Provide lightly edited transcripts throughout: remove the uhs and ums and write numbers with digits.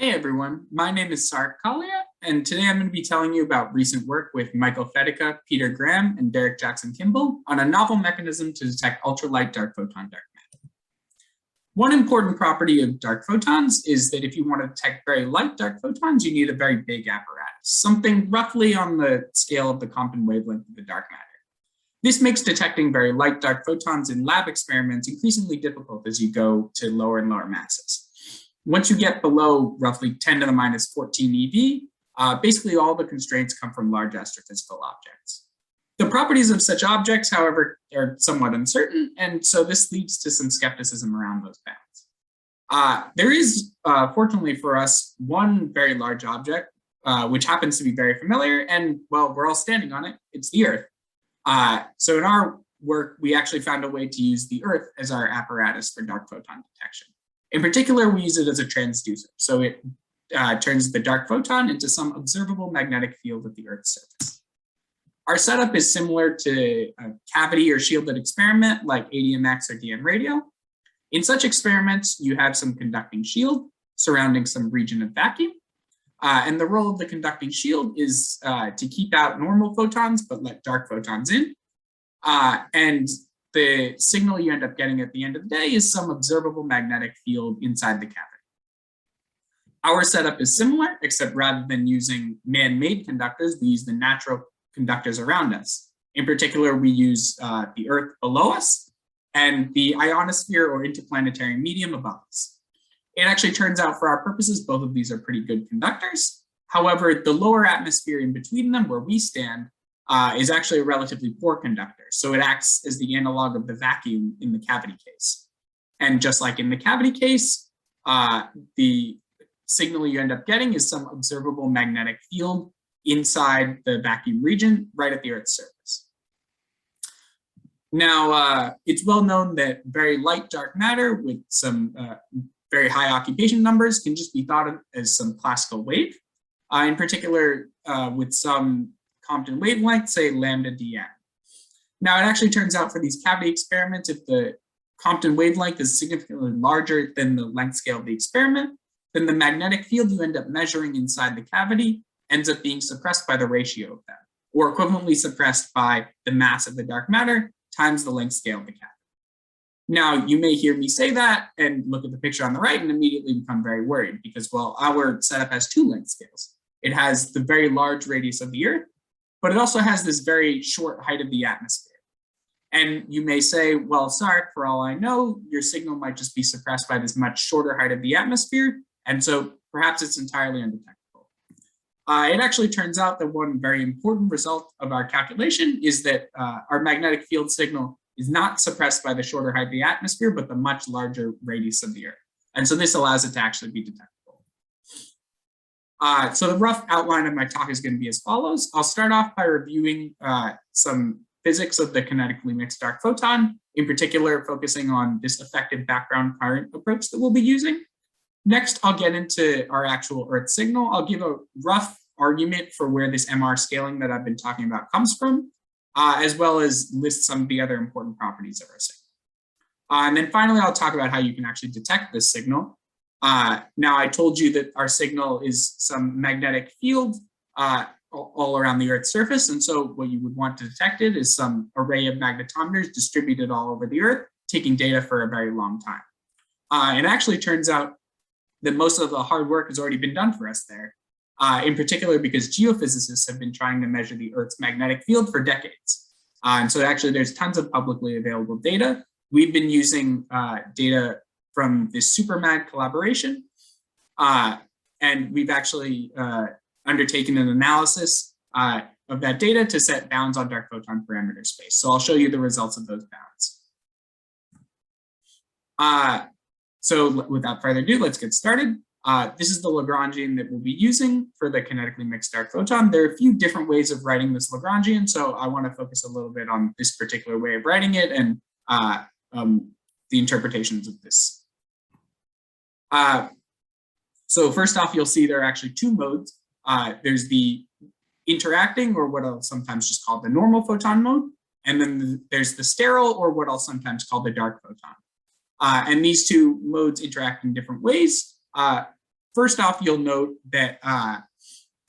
Hey everyone, my name is Saarik Kalia, and today I'm going to be telling you about recent work with Michael Fetica, Peter Graham, and Derek Jackson Kimball on a novel mechanism to detect ultralight dark photon dark matter. One important property of dark photons is that if you want to detect very light dark photons, you need a very big apparatus, something roughly on the scale of the Compton wavelength of the dark matter. This makes detecting very light dark photons in lab experiments increasingly difficult as you go to lower and lower masses. Once you get below roughly 10 to the minus 14 eV, basically all the constraints come from large astrophysical objects. The properties of such objects, however, are somewhat uncertain, and so this leads to some skepticism around those bounds. There is, fortunately for us, one very large object, which happens to be very familiar, and well, we're all standing on it. It's the Earth. So in our work, we actually found a way to use the Earth as our apparatus for dark photon detection. In particular, we use it as a transducer. So it turns the dark photon into some observable magnetic field at the Earth's surface. Our setup is similar to a cavity or shielded experiment like ADMX or DM radio. In such experiments, you have some conducting shield surrounding some region of vacuum. And the role of the conducting shield is to keep out normal photons, but let dark photons in. And the signal you end up getting at the end of the day is some observable magnetic field inside the cavity. Our setup is similar, except rather than using man-made conductors, we use the natural conductors around us. In particular, we use the Earth below us and the ionosphere or interplanetary medium above us. It actually turns out for our purposes, both of these are pretty good conductors. However, the lower atmosphere in between them where we stand is actually a relatively poor conductor. So it acts as the analog of the vacuum in the cavity case. And just like in the cavity case, the signal you end up getting is some observable magnetic field inside the vacuum region right at the Earth's surface. Now, it's well known that very light dark matter with some very high occupation numbers can just be thought of as some classical wave, in particular with some Compton wavelength, say lambda dm. Now, it actually turns out for these cavity experiments, if the Compton wavelength is significantly larger than the length scale of the experiment, then the magnetic field you end up measuring inside the cavity ends up being suppressed by the ratio of them, or equivalently suppressed by the mass of the dark matter times the length scale of the cavity. Now, you may hear me say that and look at the picture on the right and immediately become very worried because, well, our setup has two length scales. It has the very large radius of the Earth, but it also has this very short height of the atmosphere. And you may say, well, Saarik, for all I know, your signal might just be suppressed by this much shorter height of the atmosphere, and so perhaps it's entirely undetectable. It actually turns out that one very important result of our calculation is that our magnetic field signal is not suppressed by the shorter height of the atmosphere, but the much larger radius of the Earth. And so this allows it to actually be detectable. So the rough outline of my talk is going to be as follows. I'll start off by reviewing some physics of the kinetically mixed dark photon, in particular focusing on this effective background current approach that we'll be using. Next, I'll get into our actual Earth signal. I'll give a rough argument for where this MR scaling that I've been talking about comes from, as well as list some of the other important properties of our signal. And then finally, I'll talk about how you can actually detect this signal. Now, I told you that our signal is some magnetic field all around the Earth's surface. And so what you would want to detect it is some array of magnetometers distributed all over the Earth, taking data for a very long time. It actually turns out that most of the hard work has already been done for us there, in particular because geophysicists have been trying to measure the Earth's magnetic field for decades. And so actually there's tons of publicly available data. We've been using data from this SuperMAG collaboration. And we've actually undertaken an analysis of that data to set bounds on dark photon parameter space. So I'll show you the results of those bounds. So without further ado, let's get started. This is the Lagrangian that we'll be using for the kinetically mixed dark photon. There are a few different ways of writing this Lagrangian, so I want to focus a little bit on this particular way of writing it and the interpretations of this. So first off, you'll see there are actually two modes. There's the interacting, or what I'll sometimes just call the normal photon mode, and then there's the sterile, or what I'll sometimes call the dark photon. And these two modes interact in different ways. first off, you'll note that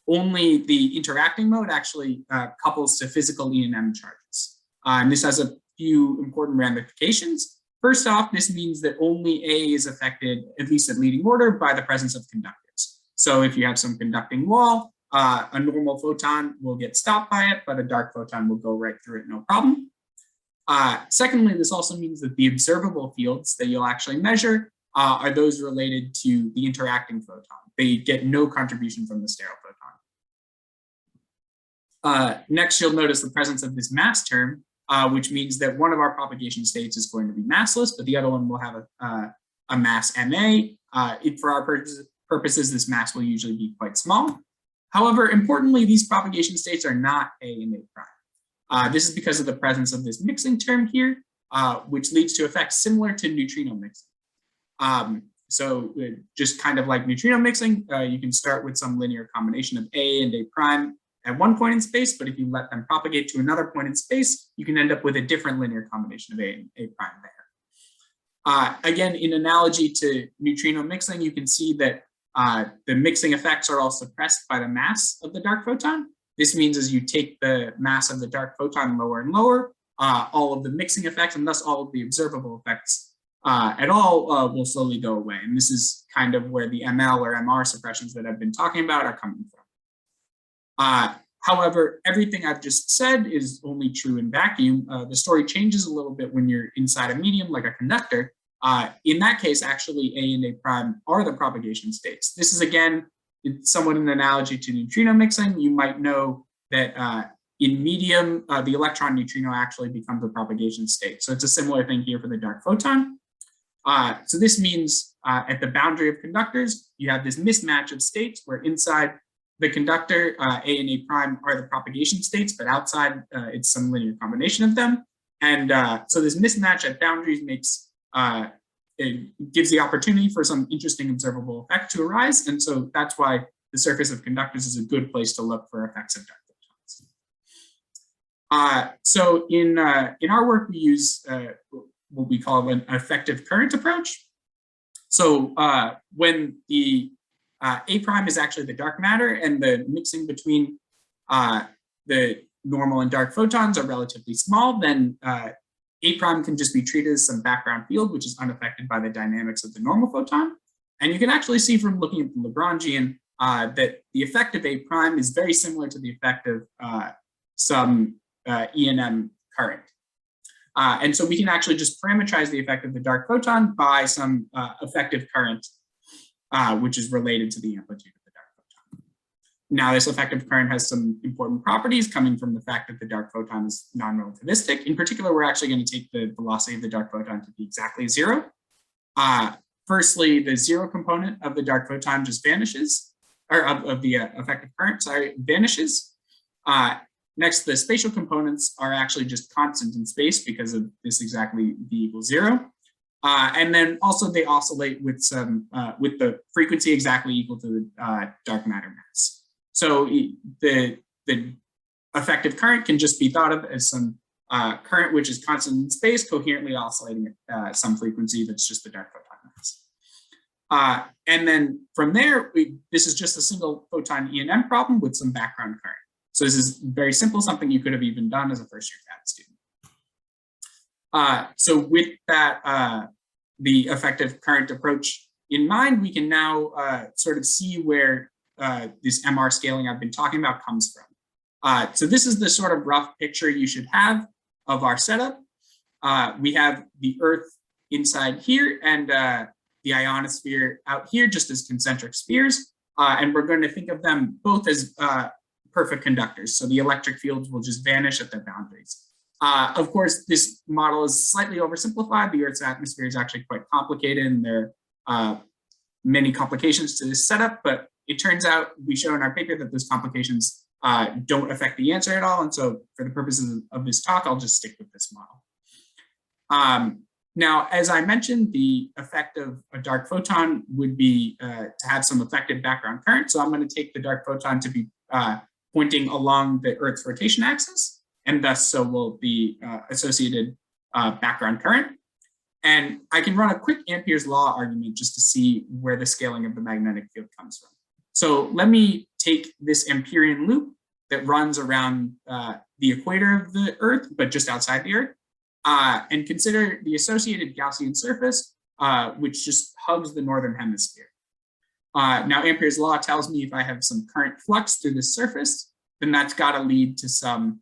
only the interacting mode actually couples to physical E&M charges. And this has a few important ramifications. First off, this means that only A is affected, at least at leading order, by the presence of conductors. So if you have some conducting wall, a normal photon will get stopped by it, but a dark photon will go right through it, no problem. Secondly, this also means that the observable fields that you'll actually measure are those related to the interacting photon. They get no contribution from the sterile photon. Next, you'll notice the presence of this mass term, which means that one of our propagation states is going to be massless, but the other one will have a mass ma. For our purposes, this mass will usually be quite small. However, importantly, these propagation states are not A and A prime. This is because of the presence of this mixing term here, which leads to effects similar to neutrino mixing. So just kind of like neutrino mixing, you can start with some linear combination of A and A prime at one point in space, but if you let them propagate to another point in space, you can end up with a different linear combination of A and A prime there. Again, in analogy to neutrino mixing, you can see that the mixing effects are all suppressed by the mass of the dark photon. This means as you take the mass of the dark photon lower and lower, all of the mixing effects and thus all of the observable effects at all will slowly go away. And this is kind of where the ML or MR suppressions that I've been talking about are coming from. However, everything I've just said is only true in vacuum. The story changes a little bit when you're inside a medium like a conductor. In that case, actually, A and A prime are the propagation states. This is, again, it's somewhat an analogy to neutrino mixing. You might know that in medium, the electron neutrino actually becomes a propagation state. So it's a similar thing here for the dark photon. So this means at the boundary of conductors, you have this mismatch of states where inside the conductor, A and A prime are the propagation states, but outside it's some linear combination of them. And so this mismatch at boundaries makes it gives the opportunity for some interesting observable effect to arise. And so that's why the surface of conductors is a good place to look for effects of dark photons. So in our work, we use what we call an effective current approach. So when the A prime is actually the dark matter and the mixing between the normal and dark photons are relatively small, then A prime can just be treated as some background field, which is unaffected by the dynamics of the normal photon. And you can actually see from looking at the Lagrangian that the effect of A prime is very similar to the effect of some E&M current. And so we can actually just parameterize the effect of the dark photon by some effective current, which is related to the amplitude of the dark photon. Now, this effective current has some important properties coming from the fact that the dark photon is non-relativistic. In particular, we're actually going to take the velocity of the dark photon to be exactly zero. Firstly, the zero component of the dark photon just vanishes, or of the effective current, sorry, vanishes. Next, the spatial components are actually just constant in space because of this exactly V equals zero. And then also they oscillate with some with the frequency exactly equal to the dark matter mass. So the effective current can just be thought of as some current which is constant in space, coherently oscillating at some frequency that's just the dark photon mass. And then from there, this is just a single photon E&M problem with some background current. So this is very simple, something you could have even done as a first-year CAD student. So with that, the effective current approach in mind, we can now sort of see where this MR scaling I've been talking about comes from. So this is the sort of rough picture you should have of our setup. We have the Earth inside here and the ionosphere out here just as concentric spheres. And we're going to think of them both as perfect conductors. So the electric fields will just vanish at their boundaries. Of course, this model is slightly oversimplified. The Earth's atmosphere is actually quite complicated and there are many complications to this setup, but it turns out we show in our paper that those complications don't affect the answer at all. And so for the purposes of this talk, I'll just stick with this model. Now, as I mentioned, the effect of a dark photon would be to have some effective background current. So I'm going to take the dark photon to be pointing along the Earth's rotation axis, and thus so will the associated background current. And I can run a quick Ampere's law argument just to see where the scaling of the magnetic field comes from. So let me take this Amperian loop that runs around the equator of the Earth, but just outside the Earth, and consider the associated Gaussian surface, which just hugs the northern hemisphere. Now, Ampere's law tells me if I have some current flux through this surface, then that's got to lead to some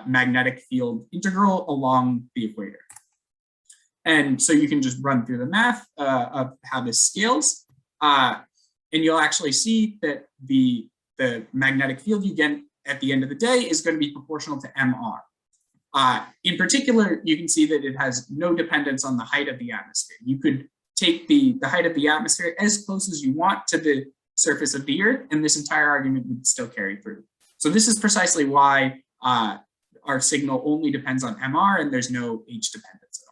magnetic field integral along the equator. And so you can just run through the math of how this scales. And you'll actually see that the magnetic field you get at the end of the day is going to be proportional to MR. In particular, you can see that it has no dependence on the height of the atmosphere. You could take the height of the atmosphere as close as you want to the surface of the Earth, and this entire argument would still carry through. So this is precisely why our signal only depends on MR and there's no H dependence at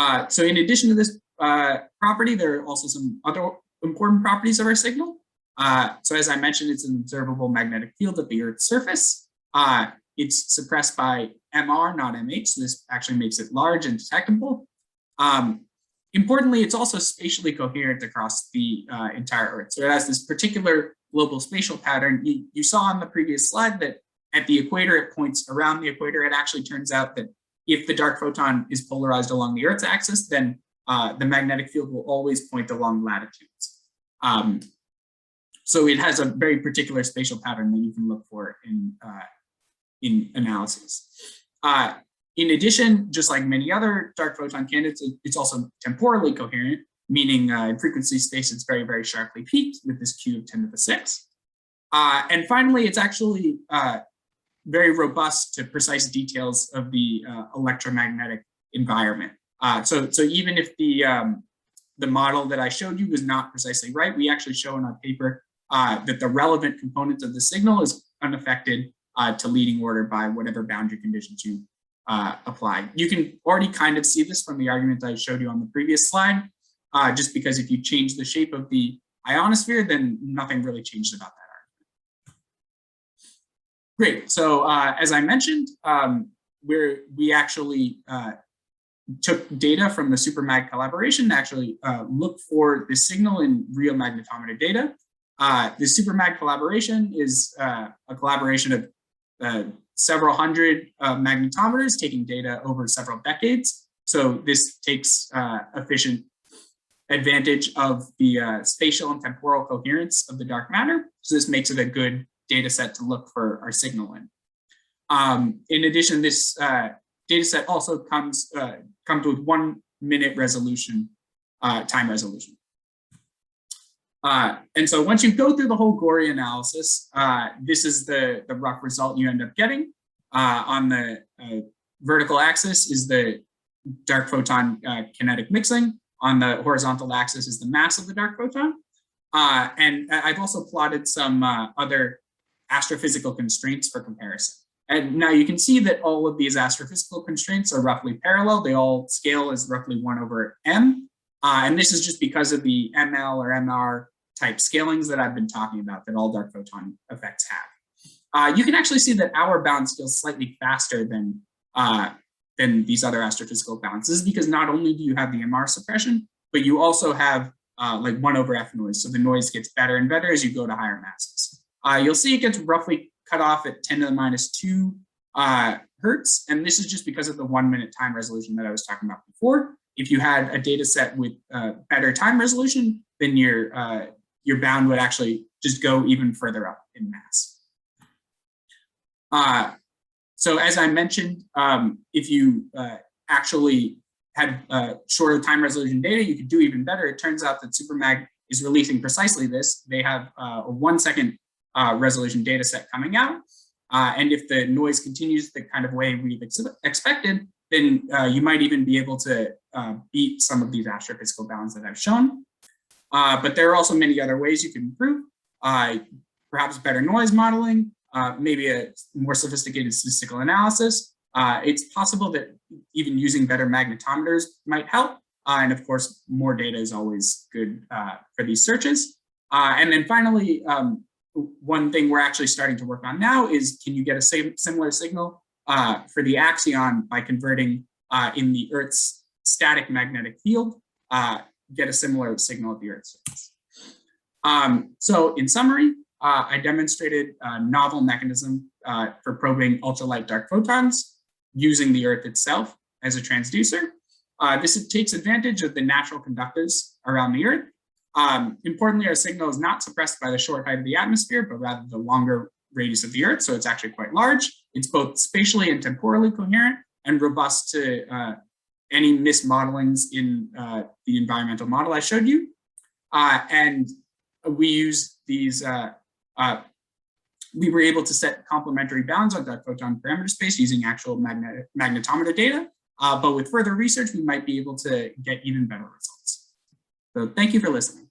all. So in addition to this property, there are also some other important properties of our signal. So as I mentioned, it's an observable magnetic field at the Earth's surface. It's suppressed by MR, not MH, so this actually makes it large and detectable. Importantly, it's also spatially coherent across the entire Earth. So it has this particular global spatial pattern. You saw on the previous slide that at the equator, it points around the equator. It actually turns out that if the dark photon is polarized along the Earth's axis, then the magnetic field will always point along latitudes. So it has a very particular spatial pattern that you can look for in analysis. In addition, just like many other dark photon candidates, it's also temporally coherent, meaning in frequency space, it's very, very sharply peaked with this Q of 10 to the 6. And finally, it's actually very robust to precise details of the electromagnetic environment. So even if the model that I showed you was not precisely right, we actually show in our paper that the relevant components of the signal is unaffected to leading order by whatever boundary conditions you apply. You can already kind of see this from the argument I showed you on the previous slide, just because if you change the shape of the ionosphere, then nothing really changed about that argument. Great, so as I mentioned, we actually took data from the SuperMAG collaboration to actually look for the signal in real magnetometer data. The SuperMAG collaboration is a collaboration of several hundred magnetometers taking data over several decades. So this takes efficient advantage of the spatial and temporal coherence of the dark matter. So this makes it a good data set to look for our signal in. In addition, this data set also comes with 1 minute resolution, time resolution. And so once you go through the whole Gorey analysis, this is the rough result you end up getting. On the vertical axis is the dark photon kinetic mixing. On the horizontal axis is the mass of the dark photon. And I've also plotted some other astrophysical constraints for comparison. And now you can see that all of these astrophysical constraints are roughly parallel. They all scale as roughly 1/m. And this is just because of the ML or MR type scalings that I've been talking about that all dark photon effects have. You can actually see that our bound scales slightly faster than these other astrophysical bounds. This is because not only do you have the MR suppression, but you also have like 1/f noise. So the noise gets better and better as you go to higher masses. You'll see it gets roughly cut off at 10 to the -2 hertz. And this is just because of the 1 minute time resolution that I was talking about before. If you had a data set with better time resolution, then your bound would actually just go even further up in mass. So as I mentioned, if you actually had shorter time resolution data, you could do even better. It turns out that SuperMAG is releasing precisely this. They have a 1 second resolution data set coming out. And if the noise continues the kind of way we've expected, then you might even be able to beat some of these astrophysical bounds that I've shown. But there are also many other ways you can improve, perhaps better noise modeling, maybe a more sophisticated statistical analysis. It's possible that even using better magnetometers might help. And of course, more data is always good for these searches. And then finally, one thing we're actually starting to work on now is, can you get a similar signal for the axion by converting in the Earth's static magnetic field, get a similar signal at the Earth's surface. So in summary, I demonstrated a novel mechanism for probing ultralight dark photons using the Earth itself as a transducer. This takes advantage of the natural conductors around the Earth. Importantly, our signal is not suppressed by the short height of the atmosphere, but rather the longer radius of the Earth, so it's actually quite large. It's both spatially and temporally coherent and robust to any mismodelings in the environmental model I showed you. And we use these, we were able to set complementary bounds on dark photon parameter space using actual magnetometer data. But with further research, we might be able to get even better results. So thank you for listening.